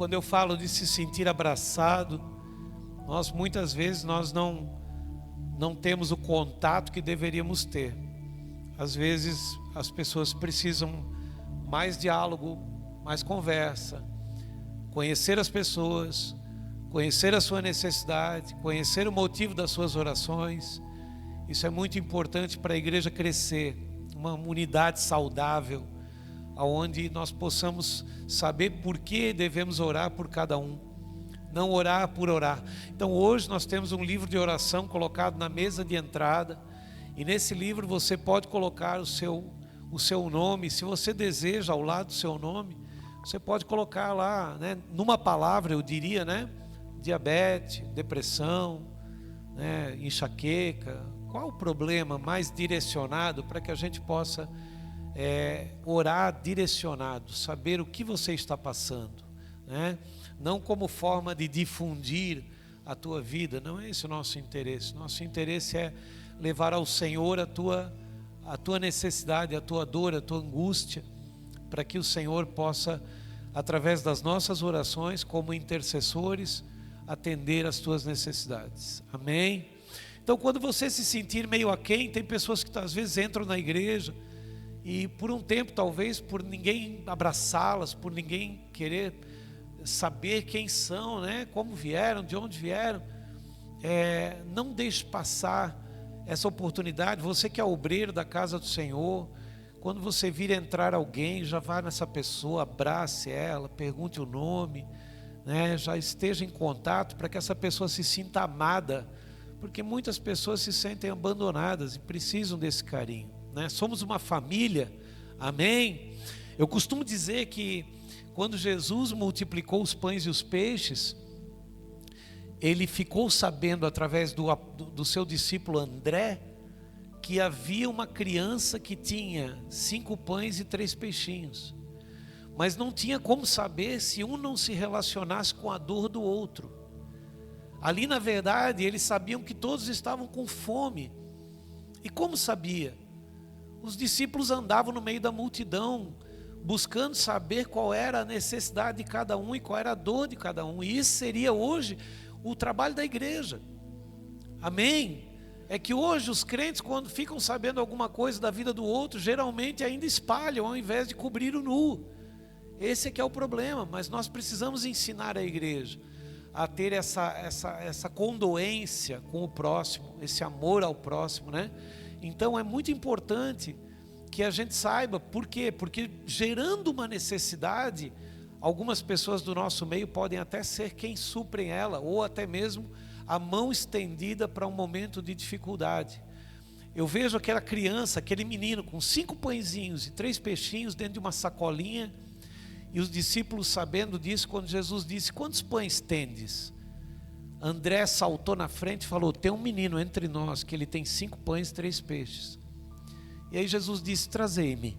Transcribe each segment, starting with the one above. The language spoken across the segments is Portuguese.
quando eu falo de se sentir abraçado, muitas vezes nós não temos o contato que deveríamos ter. Às vezes as pessoas precisam mais diálogo, mais conversa, conhecer as pessoas, conhecer a sua necessidade, conhecer o motivo das suas orações. Isso é muito importante para a igreja crescer, uma unidade saudável, onde nós possamos saber por que devemos orar por cada um, não orar por orar. Então hoje nós temos um livro de oração colocado na mesa de entrada, e nesse livro você pode colocar o seu nome. Se você deseja, ao lado do seu nome, você pode colocar lá, né, numa palavra, eu diria, né, diabetes, depressão, né, enxaqueca. Qual o problema mais direcionado para que a gente possa orar direcionado, saber o que você está passando, né? Não como forma de difundir a tua vida, não é esse o nosso interesse. Nosso interesse é levar ao Senhor a tua necessidade, a tua dor, a tua angústia, para que o Senhor possa, através das nossas orações, como intercessores, atender às tuas necessidades. Amém? Então, quando você se sentir meio aquém, tem pessoas que às vezes entram na igreja e por um tempo, talvez por ninguém abraçá-las, por ninguém querer saber quem são, né? Como vieram, de onde vieram, não deixe passar essa oportunidade. Você que é obreiro da casa do Senhor, quando você vir entrar alguém, já vá nessa pessoa, abrace ela, pergunte o nome, né? Já esteja em contato para que essa pessoa se sinta amada, porque muitas pessoas se sentem abandonadas e precisam desse carinho, né? Somos uma família, amém? Eu costumo dizer que quando Jesus multiplicou os pães e os peixes, ele ficou sabendo através do seu discípulo André, que havia uma criança que tinha 5 pães e 3 peixinhos, mas não tinha como saber se um não se relacionasse com a dor do outro. Ali, na verdade, eles sabiam que todos estavam com fome. E como sabia? Os discípulos andavam no meio da multidão, buscando saber qual era a necessidade de cada um e qual era a dor de cada um. E isso seria hoje o trabalho da igreja. Amém? É que hoje os crentes, quando ficam sabendo alguma coisa da vida do outro, geralmente ainda espalham ao invés de cobrir o nu. Esse é que é o problema. Mas nós precisamos ensinar a igreja a ter essa condoência com o próximo, esse amor ao próximo, né? Então é muito importante que a gente saiba. Por quê? Porque gerando uma necessidade, algumas pessoas do nosso meio podem até ser quem suprem ela, ou até mesmo a mão estendida para um momento de dificuldade. Eu vejo aquela criança, aquele menino com 5 pãezinhos e 3 peixinhos dentro de uma sacolinha, e os discípulos, sabendo disso, quando Jesus disse: quantos pães tendes? André saltou na frente e falou: tem um menino entre nós que ele tem 5 pães e 3 peixes. E aí Jesus disse: trazei-me.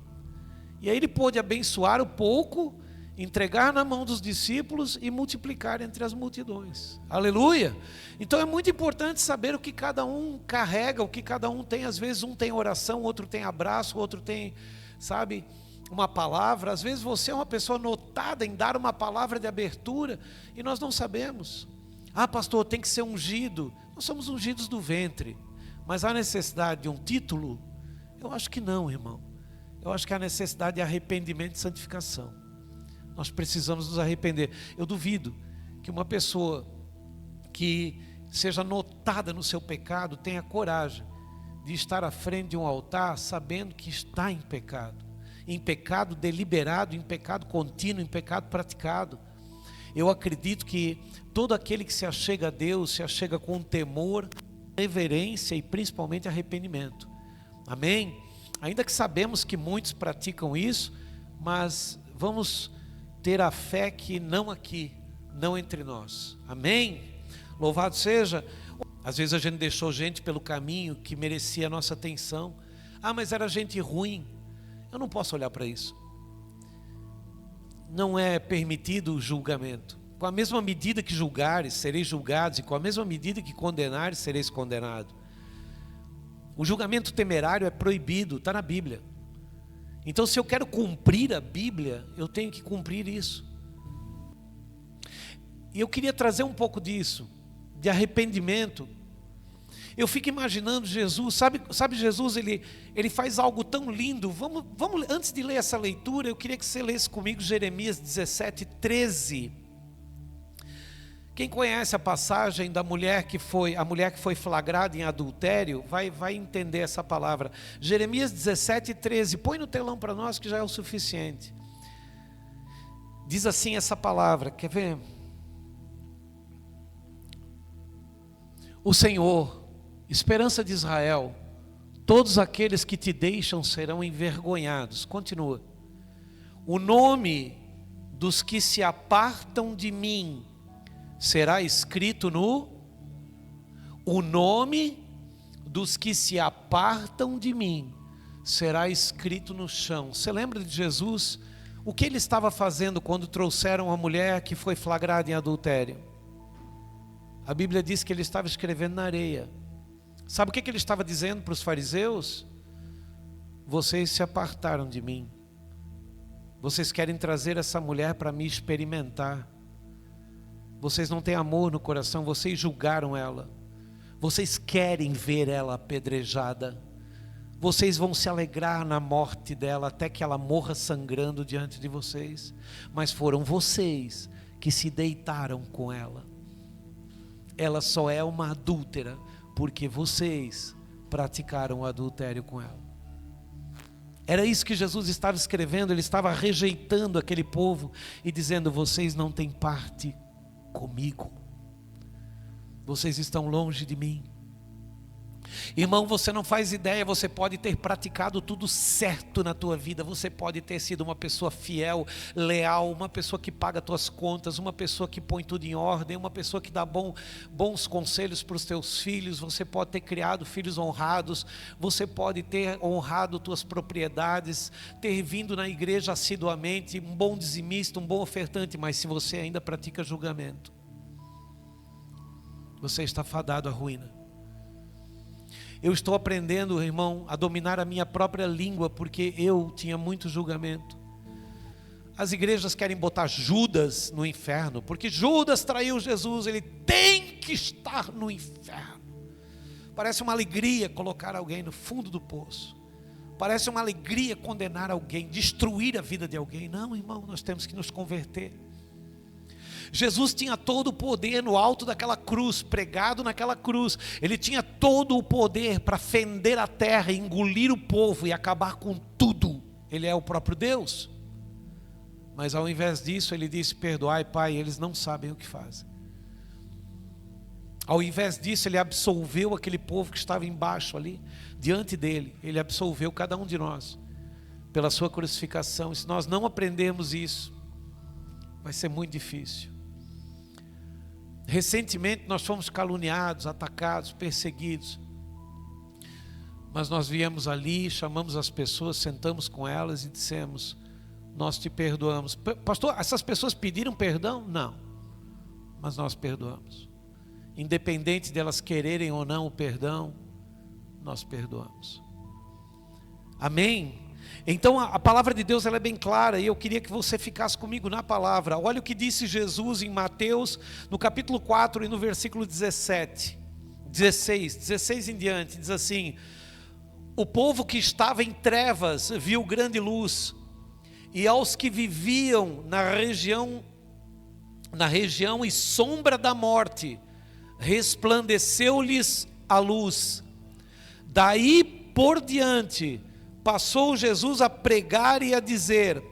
E aí ele pôde abençoar o pouco, entregar na mão dos discípulos e multiplicar entre as multidões. Aleluia! Então é muito importante saber o que cada um carrega, o que cada um tem. Às vezes um tem oração, outro tem abraço, outro tem, sabe, uma palavra. Às vezes você é uma pessoa notada em dar uma palavra de abertura e nós não sabemos. Ah, pastor, tem que ser ungido. Nós somos ungidos do ventre, mas há necessidade de um título? Eu acho que não, irmão. Eu acho que há necessidade de arrependimento e santificação. Nós precisamos nos arrepender. Eu duvido que uma pessoa que seja notada no seu pecado tenha coragem de estar à frente de um altar sabendo que está em pecado deliberado, em pecado contínuo, em pecado praticado. Eu acredito que todo aquele que se achega a Deus, se achega com temor, reverência e principalmente arrependimento. Amém? Ainda que sabemos que muitos praticam isso, mas vamos ter a fé que não aqui, não entre nós. Amém? Louvado seja. Às vezes a gente deixou gente pelo caminho que merecia a nossa atenção. Ah, mas era gente ruim. Eu não posso olhar para isso. Não é permitido o julgamento. Com a mesma medida que julgares, sereis julgados, e com a mesma medida que condenares, sereis condenados. O julgamento temerário é proibido, está na Bíblia. Então, se eu quero cumprir a Bíblia, eu tenho que cumprir isso. E eu queria trazer um pouco disso, de arrependimento. Eu fico imaginando Jesus, sabe Jesus, ele faz algo tão lindo. Vamos, antes de ler essa leitura, eu queria que você lesse comigo Jeremias 17:13. Quem conhece a passagem da mulher que foi flagrada em adultério, vai entender essa palavra. Jeremias 17:13, põe no telão para nós que já é o suficiente. Diz assim essa palavra, quer ver? O Senhor, esperança de Israel, todos aqueles que te deixam serão envergonhados. Continua. O nome dos que se apartam de mim será escrito o nome dos que se apartam de mim será escrito no chão. Você lembra de Jesus? O que ele estava fazendo quando trouxeram a mulher que foi flagrada em adultério? A Bíblia diz que ele estava escrevendo na areia. Sabe o que ele estava dizendo para os fariseus? Vocês se apartaram de mim. Vocês querem trazer essa mulher para me experimentar. Vocês não têm amor no coração, vocês julgaram ela. Vocês querem ver ela apedrejada. Vocês vão se alegrar na morte dela até que ela morra sangrando diante de vocês. Mas foram vocês que se deitaram com ela. Ela só é uma adúltera porque vocês praticaram o adultério com ela. Era isso que Jesus estava escrevendo. Ele estava rejeitando aquele povo e dizendo: vocês não têm parte comigo, vocês estão longe de mim. Irmão, você não faz ideia. Você pode ter praticado tudo certo na tua vida, você pode ter sido uma pessoa fiel, leal, uma pessoa que paga tuas contas, uma pessoa que põe tudo em ordem, uma pessoa que dá bons conselhos para os teus filhos. Você pode ter criado filhos honrados, você pode ter honrado tuas propriedades, ter vindo na igreja assiduamente, um bom dizimista, um bom ofertante. Mas se você ainda pratica julgamento, você está fadado à ruína. Eu estou aprendendo, irmão, a dominar a minha própria língua, porque eu tinha muito julgamento. As igrejas querem botar Judas no inferno, porque Judas traiu Jesus, ele tem que estar no inferno. Parece uma alegria colocar alguém no fundo do poço. Parece uma alegria condenar alguém, destruir a vida de alguém. Não, irmão, nós temos que nos converter. Jesus tinha todo o poder no alto daquela cruz, pregado naquela cruz. Ele tinha todo o poder para fender a terra, engolir o povo e acabar com tudo. Ele é o próprio Deus. Mas ao invés disso, ele disse: perdoai, Pai, eles não sabem o que fazem. Ao invés disso, ele absolveu aquele povo que estava embaixo ali, diante dele. Ele absolveu cada um de nós pela sua crucificação. E se nós não aprendermos isso, vai ser muito difícil. Recentemente nós fomos caluniados, atacados, perseguidos. Mas nós viemos ali, chamamos as pessoas, sentamos com elas e dissemos: nós te perdoamos. Pastor, essas pessoas pediram perdão? Não. Mas nós perdoamos. Independente de elas quererem ou não o perdão, nós perdoamos. Amém? Então a palavra de Deus, ela é bem clara, e eu queria que você ficasse comigo na palavra. Olha o que disse Jesus em Mateus, no capítulo 4 e no versículo 16 em diante, diz assim: o povo que estava em trevas viu grande luz, e aos que viviam na região e sombra da morte, resplandeceu-lhes a luz. Daí por diante, passou Jesus a pregar e a dizer: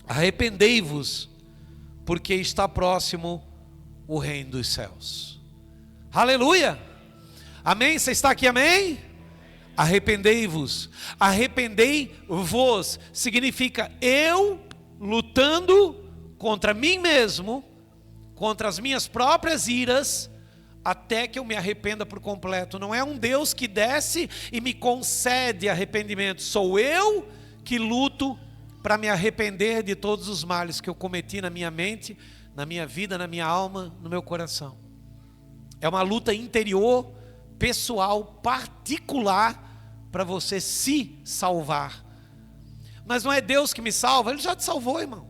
arrependei-vos, porque está próximo o reino dos céus. Aleluia! Amém? Você está aqui, amém? Arrependei-vos. Arrependei-vos significa eu lutando contra mim mesmo, contra as minhas próprias iras, até que eu me arrependa por completo. Não é um Deus que desce e me concede arrependimento. Sou eu que luto para me arrepender de todos os males que eu cometi na minha mente, na minha vida, na minha alma, no meu coração. É uma luta interior, pessoal, particular, para você se salvar. Mas não é Deus que me salva, Ele já te salvou, irmão.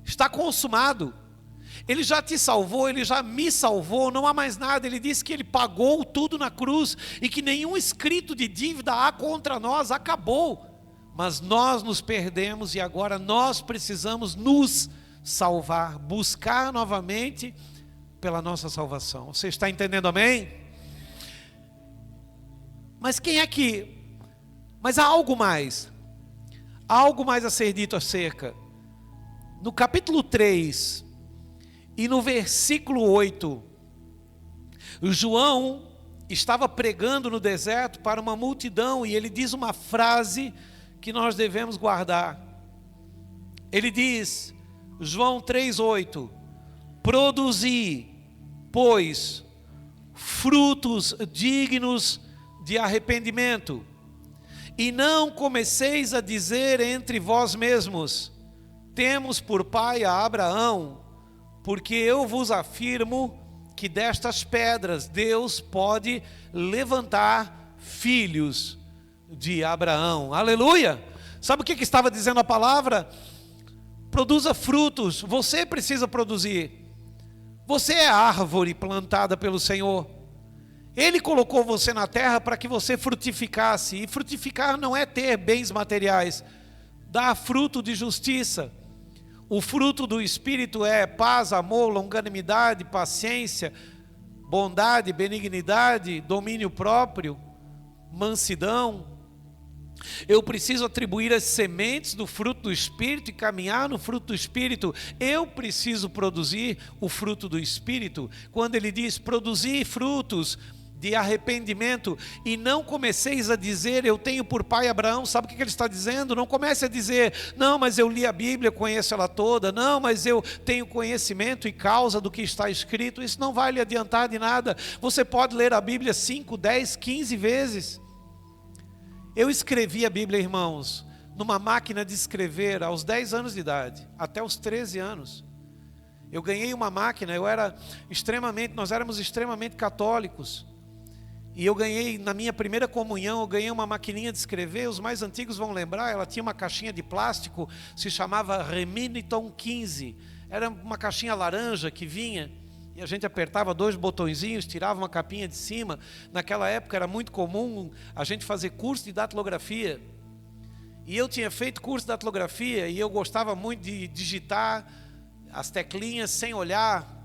Está consumado. Ele já te salvou, Ele já me salvou, não há mais nada. Ele disse que Ele pagou tudo na cruz e que nenhum escrito de dívida há contra nós, acabou. Mas nós nos perdemos e agora nós precisamos nos salvar, buscar novamente pela nossa salvação. Você está entendendo, amém? Mas mas há algo mais. Há algo mais a ser dito acerca. No capítulo 3 e no versículo 8, João estava pregando no deserto para uma multidão e ele diz uma frase que nós devemos guardar. Ele diz, João 3,8: produzi, pois, frutos dignos de arrependimento, e não comeceis a dizer entre vós mesmos, temos por pai a Abraão, porque eu vos afirmo que destas pedras Deus pode levantar filhos de Abraão. Aleluia! Sabe o que estava dizendo a palavra? Produza frutos. Você precisa produzir. Você é árvore plantada pelo Senhor. Ele colocou você na terra para que você frutificasse. E frutificar não é ter bens materiais. Dar fruto de justiça. O fruto do Espírito é paz, amor, longanimidade, paciência, bondade, benignidade, domínio próprio, mansidão. Eu preciso atribuir as sementes do fruto do Espírito e caminhar no fruto do Espírito. Eu preciso produzir o fruto do Espírito. Quando ele diz produzir frutos de arrependimento, e não comeceis a dizer, eu tenho por pai Abraão. Sabe o que ele está dizendo? Não comece a dizer, não, mas eu li a Bíblia, conheço ela toda, não, mas eu tenho conhecimento e causa do que está escrito. Isso não vai lhe adiantar de nada. Você pode ler a Bíblia 5, 10, 15 vezes. Eu escrevi a Bíblia, irmãos, numa máquina de escrever aos 10 anos de idade, até os 13 anos. Eu ganhei uma máquina, nós éramos extremamente católicos. E eu ganhei, na minha primeira comunhão, eu ganhei uma maquininha de escrever. Os mais antigos vão lembrar, ela tinha uma caixinha de plástico, se chamava Remington 15. Era uma caixinha laranja que vinha, e a gente apertava 2 botõezinhos, tirava uma capinha de cima. Naquela época era muito comum a gente fazer curso de datilografia. E eu tinha feito curso de datilografia, e eu gostava muito de digitar as teclinhas sem olhar.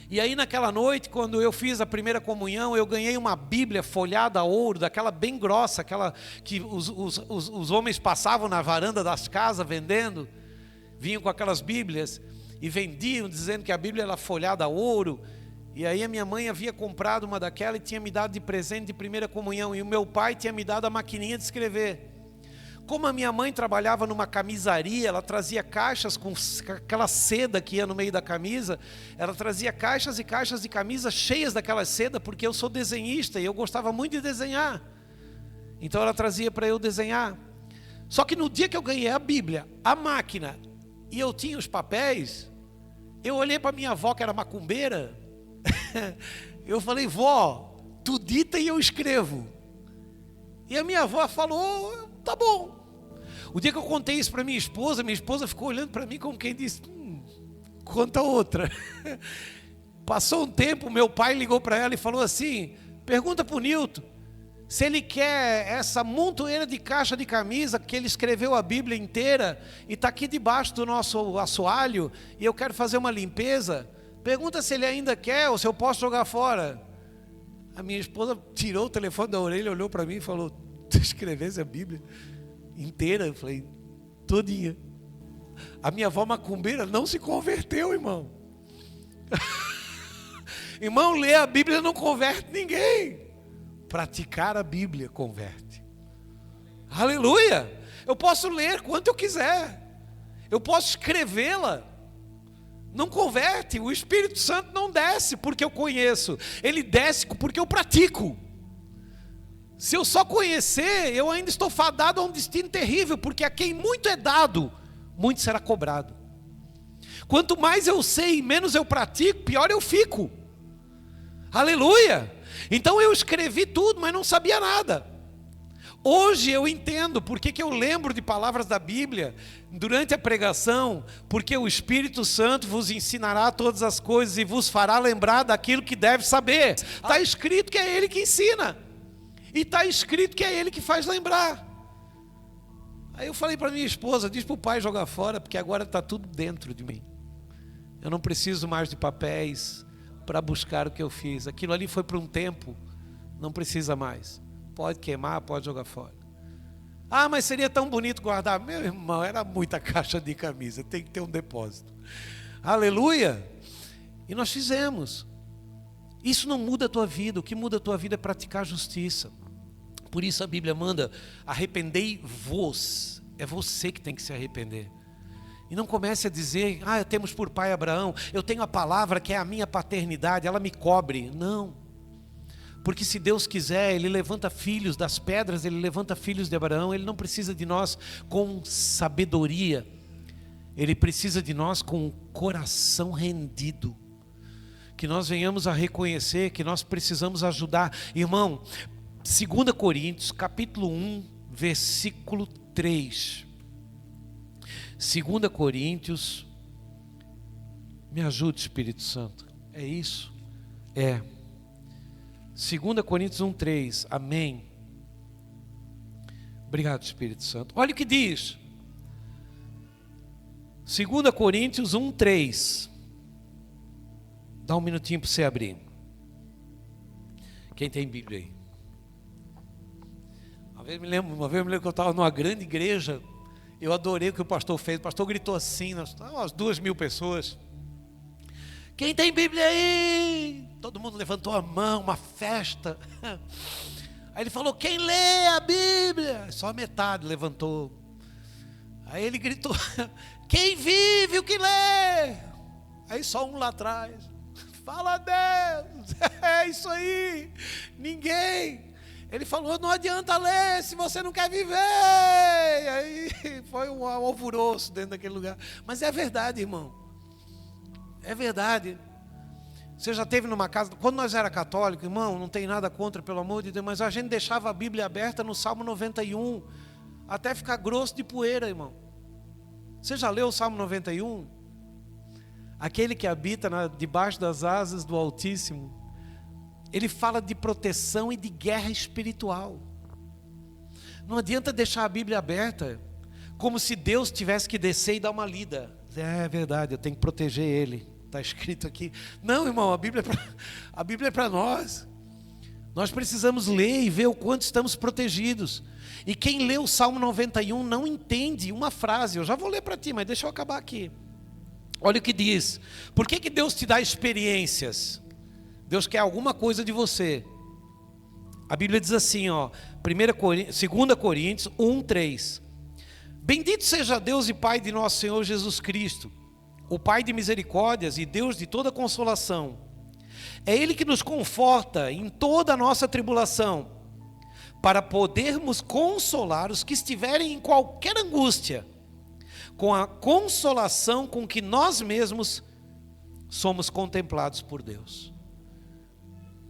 E aí naquela noite, quando eu fiz a primeira comunhão, eu ganhei uma Bíblia folhada a ouro, daquela bem grossa, aquela que os homens passavam na varanda das casas vendendo, vinham com aquelas Bíblias e vendiam, dizendo que a Bíblia era folhada a ouro. E aí a minha mãe havia comprado uma daquela e tinha me dado de presente de primeira comunhão, e o meu pai tinha me dado a maquininha de escrever. Como a minha mãe trabalhava numa camisaria, ela trazia caixas com aquela seda que ia no meio da camisa. Ela trazia caixas e caixas de camisas cheias daquela seda, porque eu sou desenhista e eu gostava muito de desenhar. Então ela trazia para eu desenhar. Só que no dia que eu ganhei a Bíblia, a máquina, e eu tinha os papéis, eu olhei para minha avó, que era macumbeira. Eu falei, vó, tu dita e eu escrevo. E a minha avó falou, tá bom. O dia que eu contei isso para minha esposa ficou olhando para mim como quem disse, conta outra. Passou um tempo, meu pai ligou para ela e falou assim, pergunta para o Nilton, se ele quer essa montoeira de caixa de camisa, que ele escreveu a Bíblia inteira, e está aqui debaixo do nosso assoalho, e eu quero fazer uma limpeza, pergunta se ele ainda quer, ou se eu posso jogar fora. A minha esposa tirou o telefone da orelha, olhou para mim e falou, tu escrevesse a Bíblia inteira? Eu falei, todinha. A minha avó macumbeira não se converteu, irmão. Irmão, ler a Bíblia não converte ninguém. Praticar a Bíblia converte. Aleluia! Eu posso ler quanto eu quiser. Eu posso escrevê-la. Não converte. O Espírito Santo não desce porque eu conheço. Ele desce porque eu pratico. Se eu só conhecer, eu ainda estou fadado a um destino terrível, porque a quem muito é dado, muito será cobrado. Quanto mais eu sei e menos eu pratico, pior eu fico. Aleluia! Então eu escrevi tudo, mas não sabia nada. Hoje eu entendo por que eu lembro de palavras da Bíblia durante a pregação, porque o Espírito Santo vos ensinará todas as coisas e vos fará lembrar daquilo que deve saber. Está escrito que é Ele que ensina, e está escrito que é Ele que faz lembrar. Aí eu falei para minha esposa, diz para o pai jogar fora, porque agora está tudo dentro de mim. Eu não preciso mais de papéis para buscar o que eu fiz. Aquilo ali foi por um tempo, não precisa mais. Pode queimar, pode jogar fora. Ah, mas seria tão bonito guardar. Meu irmão, era muita caixa de camisa, tem que ter um depósito. Aleluia! E nós fizemos. Isso não muda a tua vida, o que muda a tua vida é praticar a justiça. Por isso a Bíblia manda, arrependei-vos. É você que tem que se arrepender. E não comece a dizer, temos por pai Abraão, eu tenho a palavra que é a minha paternidade, ela me cobre. Não. Porque se Deus quiser, Ele levanta filhos das pedras, Ele levanta filhos de Abraão. Ele não precisa de nós com sabedoria, Ele precisa de nós com o coração rendido. Que nós venhamos a reconhecer que nós precisamos ajudar. Irmão, 2 Coríntios, capítulo 1, versículo 3. 2 Coríntios, me ajude, Espírito Santo. É isso? É. 2 Coríntios 1:3, amém. Obrigado, Espírito Santo. Olha o que diz 2 Coríntios 1:3. Dá um minutinho para você abrir. Quem tem Bíblia aí? Uma vez eu me lembro que eu estava numa grande igreja. Eu adorei o que o pastor fez. O pastor gritou assim, umas 2.000 pessoas. Quem tem Bíblia aí? Todo mundo levantou a mão, uma festa. Aí ele falou, quem lê a Bíblia? Só metade levantou. Aí ele gritou, quem vive o que lê? Aí só um lá atrás. Fala a Deus, é isso aí. Ninguém. Ele falou, não adianta ler se você não quer viver. Aí foi um alvoroço dentro daquele lugar. Mas é verdade, irmão. É verdade. Você já esteve numa casa, quando nós era católico, irmão, não tem nada contra, pelo amor de Deus, mas a gente deixava a Bíblia aberta no Salmo 91, até ficar grosso de poeira, irmão. Você já leu o Salmo 91? Aquele que habita debaixo das asas do Altíssimo, ele fala de proteção e de guerra espiritual. Não adianta deixar a Bíblia aberta, como se Deus tivesse que descer e dar uma lida. É verdade, eu tenho que proteger ele. Está escrito aqui. Não, irmão, a Bíblia é para nós. Nós precisamos ler e ver o quanto estamos protegidos. E quem lê o Salmo 91 não entende uma frase. Eu já vou ler para ti, mas deixa eu acabar aqui. Olha o que diz. Por que Deus te dá experiências? Deus quer alguma coisa de você. A Bíblia diz assim, 2 Coríntios 1:3. Bendito seja Deus e Pai de nosso Senhor Jesus Cristo, o Pai de misericórdias e Deus de toda consolação. É Ele que nos conforta em toda a nossa tribulação, para podermos consolar os que estiverem em qualquer angústia, com a consolação com que nós mesmos somos contemplados por Deus.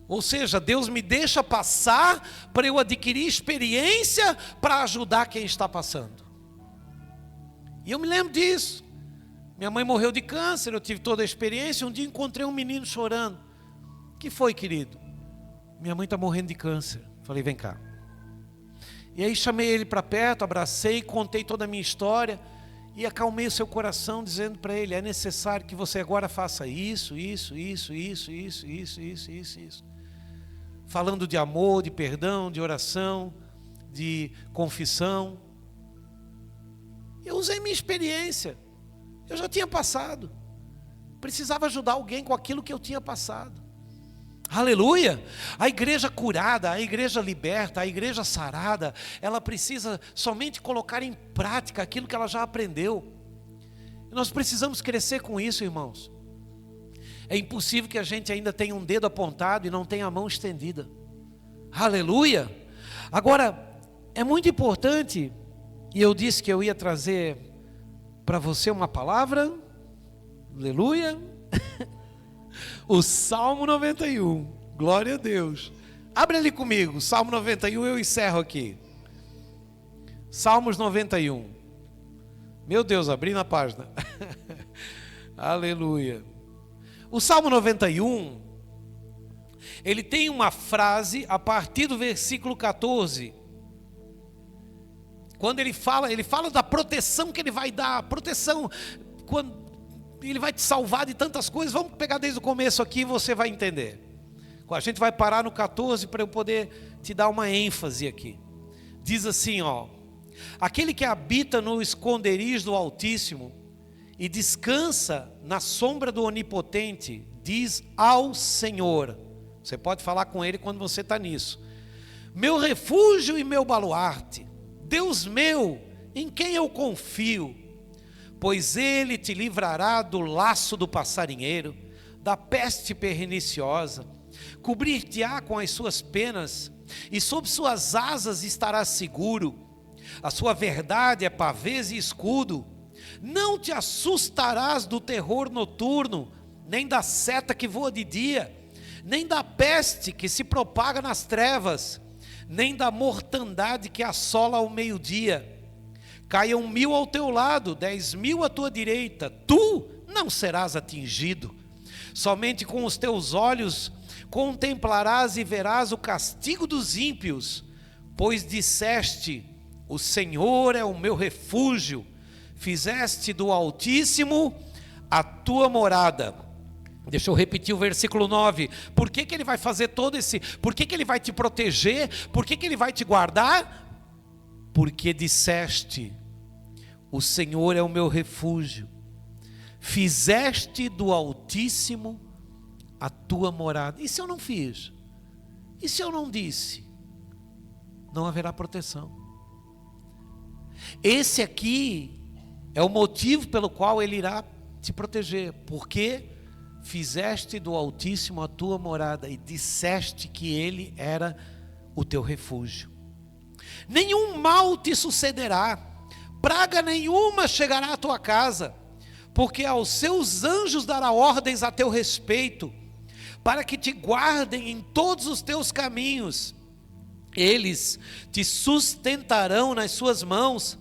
Ou seja, Deus me deixa passar para eu adquirir experiência para ajudar quem está passando. E eu me lembro disso. Minha mãe morreu de câncer, eu tive toda a experiência. Um dia encontrei um menino chorando. O que foi, querido? Minha mãe está morrendo de câncer. Falei, vem cá. E aí chamei ele para perto, abracei, contei toda a minha história e acalmei o seu coração, dizendo para ele, é necessário que você agora faça isso. Falando de amor, de perdão, de oração, de confissão. Eu usei minha experiência. Eu já tinha passado. Precisava ajudar alguém com aquilo que eu tinha passado. Aleluia! A igreja curada, a igreja liberta, a igreja sarada, ela precisa somente colocar em prática aquilo que ela já aprendeu. E nós precisamos crescer com isso, irmãos. É impossível que a gente ainda tenha um dedo apontado e não tenha a mão estendida. Aleluia! Agora, é muito importante, e eu disse que eu ia trazer para você uma palavra, aleluia, o Salmo 91, glória a Deus. Abre ali comigo, Salmo 91, eu encerro aqui. Salmos 91. Meu Deus, abri na página. Aleluia. O Salmo 91, ele tem uma frase a partir do versículo 14. Quando ele fala da proteção que ele vai dar, proteção, quando ele vai te salvar de tantas coisas. Vamos pegar desde o começo aqui e você vai entender. A gente vai parar no 14 para eu poder te dar uma ênfase aqui. Diz assim, ó: aquele que habita no esconderijo do Altíssimo e descansa na sombra do Onipotente, diz ao Senhor. Você pode falar com ele quando você está nisso: meu refúgio e meu baluarte, Deus meu, em quem eu confio. Pois ele te livrará do laço do passarinheiro, da peste perniciosa. Cobrir-te-á com as suas penas, e sob suas asas estarás seguro. A sua verdade é pavês e escudo. Não te assustarás do terror noturno, nem da seta que voa de dia, nem da peste que se propaga nas trevas, nem da mortandade que assola ao meio-dia. Caiam 1000 ao teu lado, 10.000 à tua direita, tu não serás atingido. Somente com os teus olhos contemplarás e verás o castigo dos ímpios, pois disseste: o Senhor é o meu refúgio, fizeste do Altíssimo a tua morada. Deixa eu repetir o versículo 9. Por que ele vai fazer por que ele vai te proteger? Por que ele vai te guardar? Porque disseste: o Senhor é o meu refúgio, fizeste do Altíssimo a tua morada. E se eu não fiz? E se eu não disse? Não haverá proteção. Esse aqui é o motivo pelo qual ele irá te proteger. Porque fizeste do Altíssimo a tua morada e disseste que ele era o teu refúgio. Nenhum mal te sucederá, praga nenhuma chegará à tua casa, porque aos seus anjos dará ordens a teu respeito, para que te guardem em todos os teus caminhos. Eles te sustentarão nas suas mãos,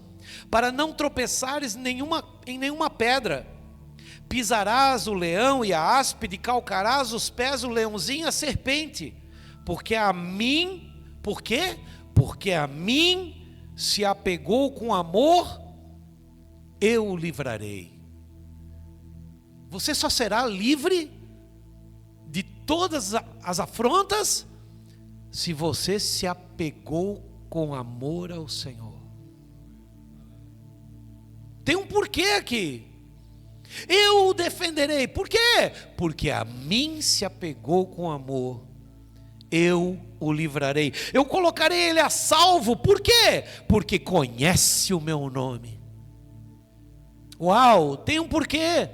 para não tropeçares em nenhuma pedra. Pisarás o leão e a áspide, calcarás os pés o leãozinho e a serpente. Porque a mim, por quê? Porque a mim se apegou com amor, eu o livrarei. Você só será livre de todas as afrontas se você se apegou com amor ao Senhor. Tem um porquê aqui. Eu o defenderei. Por quê? Porque a mim se apegou com amor, eu o livrarei. Eu colocarei ele a salvo. Por quê? Porque conhece o meu nome. Uau, tem um porquê.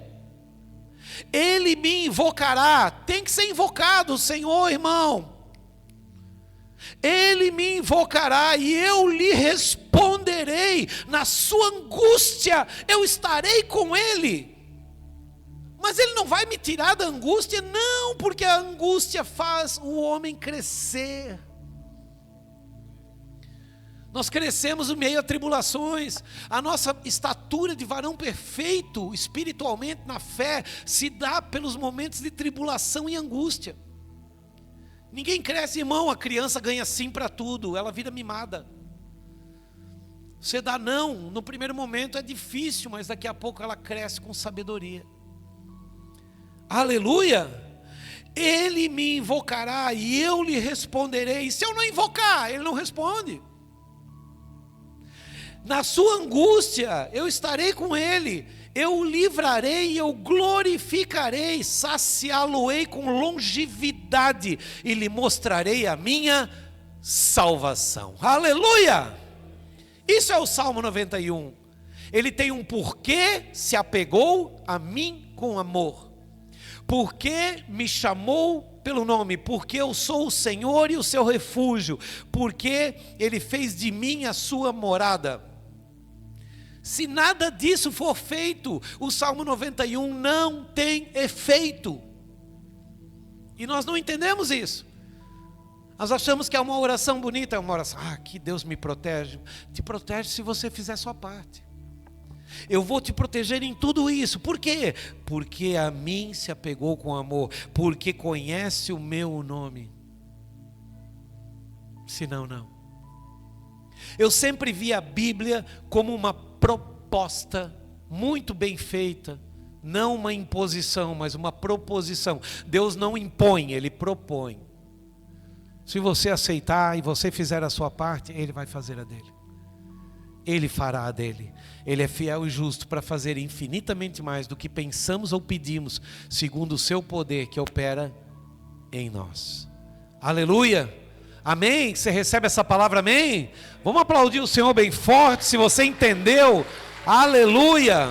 Ele me invocará. Tem que ser invocado o Senhor, irmão. Ele me invocará e eu lhe responderei. Na sua angústia eu estarei com ele. Mas ele não vai me tirar da angústia? Não, porque a angústia faz o homem crescer. Nós crescemos no meio a tribulações. A nossa estatura de varão perfeito, espiritualmente na fé, se dá pelos momentos de tribulação e angústia. Ninguém cresce, irmão. A criança ganha sim para tudo, ela vira mimada. Você dá não, no primeiro momento é difícil, mas daqui a pouco ela cresce com sabedoria. Aleluia! Ele me invocará e eu lhe responderei. E se eu não invocar, ele não responde. Na sua angústia eu estarei com ele, eu o livrarei e eu glorificarei, saciá-lo-ei com longevidade e lhe mostrarei a minha salvação. Aleluia! Isso é o Salmo 91. Ele tem um porquê, se apegou a mim com amor. Porque me chamou pelo nome, porque eu sou o Senhor e o seu refúgio, porque ele fez de mim a sua morada. Se nada disso for feito, o Salmo 91 não tem efeito. E nós não entendemos isso. Nós achamos que é uma oração bonita, é uma oração, que Deus me protege. Te protege se você fizer a sua parte. Eu vou te proteger em tudo isso. Por quê? Porque a mim se apegou com amor, porque conhece o meu nome. Senão, não. Eu sempre vi a Bíblia como uma proposta muito bem feita, não uma imposição, mas uma proposição. Deus não impõe, Ele propõe. Se você aceitar e você fizer a sua parte, Ele vai fazer a dele. Ele fará a dele. Ele é fiel e justo para fazer infinitamente mais do que pensamos ou pedimos, segundo o seu poder que opera em nós. Aleluia! Amém? Você recebe essa palavra, amém? Vamos aplaudir o Senhor bem forte, se você entendeu. Aleluia!